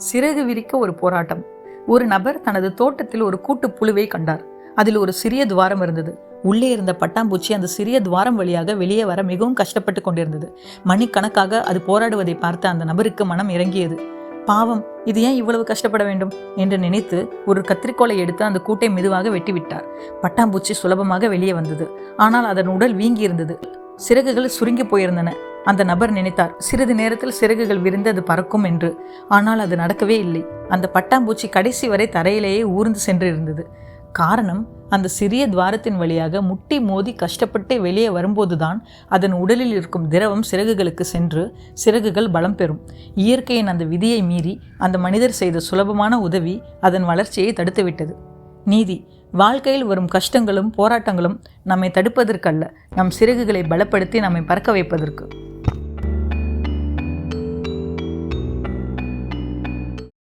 சிறகு விரிக்க ஒரு போராட்டம். ஒரு நபர் தனது தோட்டத்தில் ஒரு கூட்டு புழுவை கண்டார். அதில் ஒரு சிறிய துவாரம் இருந்தது. உள்ளே இருந்த பட்டாம்பூச்சி அந்த சிறிய துவாரம் வழியாக வெளியே வர மிகவும் கஷ்டப்பட்டு கொண்டிருந்தது. மணிக்கணக்காக அது போராடுவதை பார்த்து அந்த நபருக்கு மனம் இறங்கியது. பாவம், இது ஏன் இவ்வளவு கஷ்டப்பட வேண்டும் என்று நினைத்து ஒரு கத்திரிக்கோலை எடுத்து அந்த கூட்டை மெதுவாக வெட்டிவிட்டார். பட்டாம்பூச்சி சுலபமாக வெளியே வந்தது. ஆனால் அதன் உடல் வீங்கி இருந்தது. சிறகுகள் சுருங்கி போயிருந்தன. அந்த நபர் நினைத்தார், சிறிது நேரத்தில் சிறகுகள் விரிந்து அது பறக்கும் என்று. ஆனால் அது நடக்கவே இல்லை. அந்த பட்டாம்பூச்சி கடைசி வரை தரையிலேயே ஊர்ந்து சென்று இருந்தது. காரணம், அந்த சிறிய துவாரத்தின் வழியாக முட்டி மோதி கஷ்டப்பட்டு வெளியே வரும்போதுதான் அதன் உடலில் இருக்கும் திரவம் சிறகுகளுக்கு சென்று சிறகுகள் பலம் பெறும். இயற்கையின் அந்த விதியை மீறி அந்த மனிதர் செய்த சுலபமான உதவி அதன் வளர்ச்சியை தடுத்துவிட்டது. நீதி: வாழ்க்கையில் வரும் கஷ்டங்களும் போராட்டங்களும் நம்மை தடுப்பதற்கல்ல, நம் சிறகுகளை பலப்படுத்தி நம்மை பறக்க வைப்பதற்கு.